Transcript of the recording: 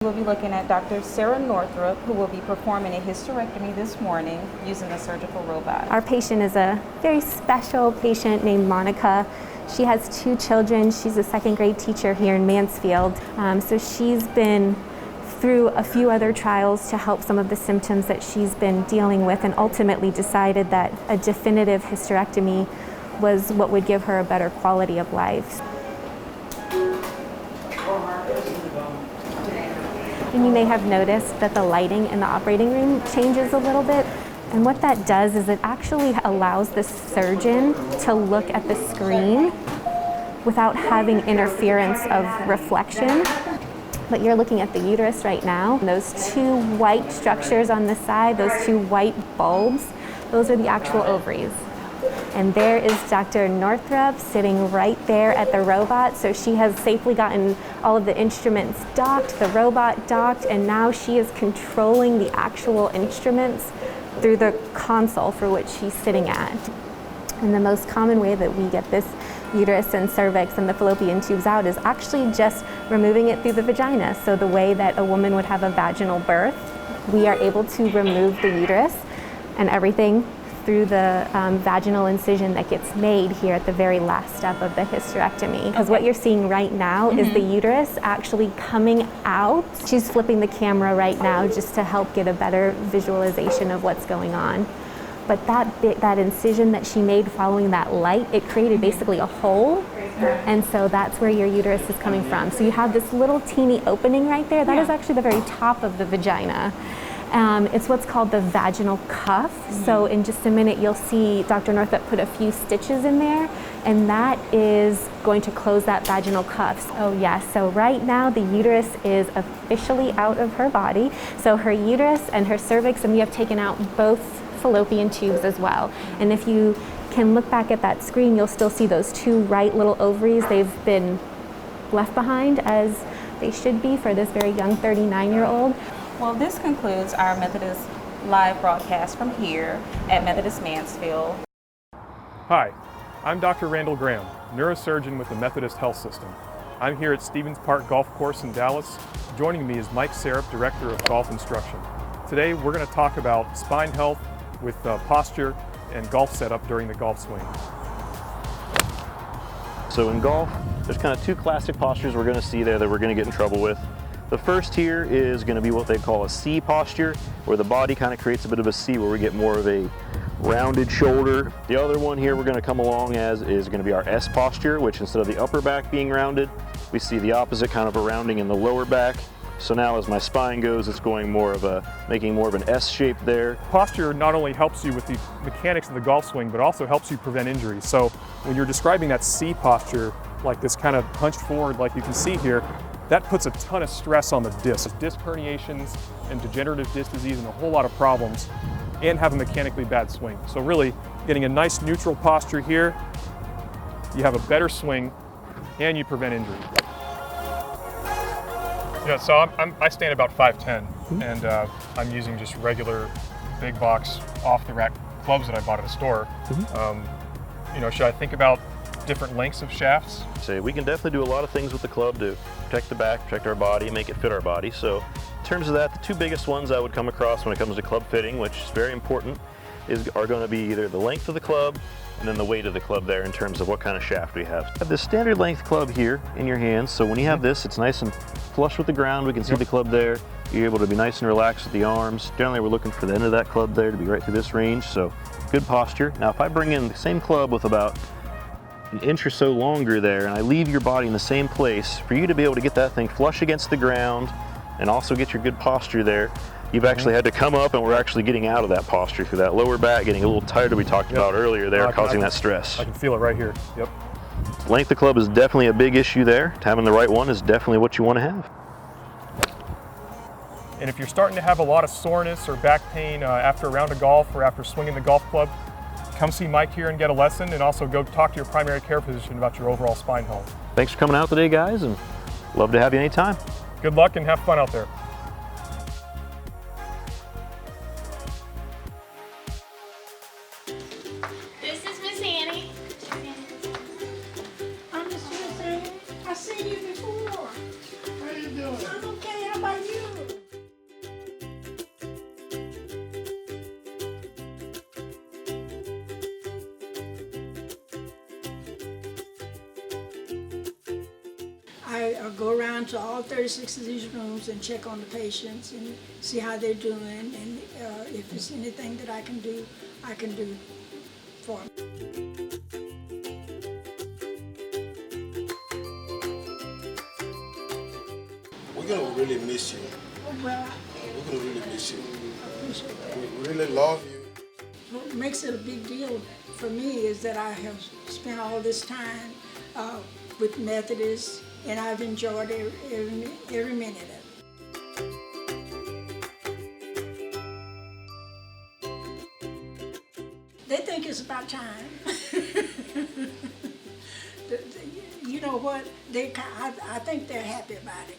We'll be looking at Dr. Sarah Northrup, who will be performing a hysterectomy this morning using a surgical robot. Our patient is a very special patient named Monica. She has 2 children. She's a 2nd grade teacher here in Mansfield. So she's been through a few other trials to help some of the symptoms that she's been dealing with, and ultimately decided that a definitive hysterectomy was what would give her a better quality of life. And you may have noticed that the lighting in the operating room changes a little bit. And what that does is it actually allows the surgeon to look at the screen without having interference of reflection. But you're looking at the uterus right now. Those 2 white structures on the side, those 2 white bulbs, those are the actual ovaries. And there is Dr. Northrup sitting right there at the robot. So she has safely gotten all of the instruments docked, the robot docked, and now she is controlling the actual instruments through the console for which she's sitting at. And the most common way that we get this uterus and cervix and the fallopian tubes out is actually just removing it through the vagina. So the way that a woman would have a vaginal birth, we are able to remove the uterus and everything through the vaginal incision that gets made here at the very last step of the hysterectomy. Because what you're seeing right now is the uterus actually coming out. She's flipping the camera right now just to help get a better visualization of what's going on. But that incision that she made following that light, it created basically a hole. And so that's where your uterus is coming from. So you have this little teeny opening right there. That is actually the very top of the vagina. It's what's called the vaginal cuff. So in just a minute, you'll see Dr. Northrup put a few stitches in there, and that is going to close that vaginal cuff. Oh yes, so right now the uterus is officially out of her body. So her uterus and her cervix, and we have taken out both fallopian tubes as well. And if you can look back at that screen, you'll still see those 2 right little ovaries. They've been left behind as they should be for this very young 39-year-old. Well, this concludes our Methodist live broadcast from here at Methodist Mansfield. Hi, I'm Dr. Randall Graham, neurosurgeon with the Methodist Health System. I'm here at Stevens Park Golf Course in Dallas. Joining me is Mike Sarup, Director of Golf Instruction. Today we're going to talk about spine health with posture and golf setup during the golf swing. So in golf, there's kind of 2 classic postures we're going to see there that we're going to get in trouble with. The first here is going to be what they call a C posture, where the body kind of creates a bit of a C, where we get more of a rounded shoulder. The other one here we're going to come along as is going to be our S posture, which instead of the upper back being rounded, we see the opposite, kind of a rounding in the lower back. So now as my spine goes, it's going making more of an S shape there. Posture not only helps you with the mechanics of the golf swing, but also helps you prevent injuries. So when you're describing that C posture, like this kind of hunched forward like you can see here, that puts a ton of stress on the disc. Disc herniations and degenerative disc disease and a whole lot of problems, and have a mechanically bad swing. So really, getting a nice neutral posture here, you have a better swing and you prevent injury. Yeah, so I stand about 5'10", and I'm using just regular big box off the rack clubs that I bought at a store. Should I think about different lengths of shafts? So we can definitely do a lot of things with the club to protect the back, protect our body, make it fit our body. So in terms of that, the 2 biggest ones I would come across when it comes to club fitting, which is very important, are going to be either the length of the club and then the weight of the club there in terms of what kind of shaft we have. I have this standard length club here in your hands, so when you have this, it's nice and flush with the ground. We can see the club there. You're able to be nice and relaxed with the arms. Generally, we're looking for the end of that club there to be right through this range, so good posture. Now, if I bring in the same club with about an inch or so longer there, and I leave your body in the same place, for you to be able to get that thing flush against the ground and also get your good posture there, you've actually had to come up, and we're actually getting out of that posture through that lower back, getting a little tighter we talked about earlier there, causing that stress. I can feel it right here. Yep. Length of club is definitely a big issue there. Having the right one is definitely what you want to have. And if you're starting to have a lot of soreness or back pain after a round of golf or after swinging the golf club, come see Mike here and get a lesson, and also go talk to your primary care physician about your overall spine health. Thanks for coming out today, guys, and love to have you anytime. Good luck and have fun out there. This is Miss Annie. I'm Miss Annie. I seen you before. How you doing? I'm okay. How about you? I go around to all 36 of these rooms and check on the patients and see how they're doing, and if there's anything that I can do for them. We're gonna really miss you. Well, We're gonna really miss you. I appreciate that. We really love you. What makes it a big deal for me is that I have spent all this time with Methodist, and I've enjoyed every minute of it. They think it's about time. You know what? I think they're happy about it.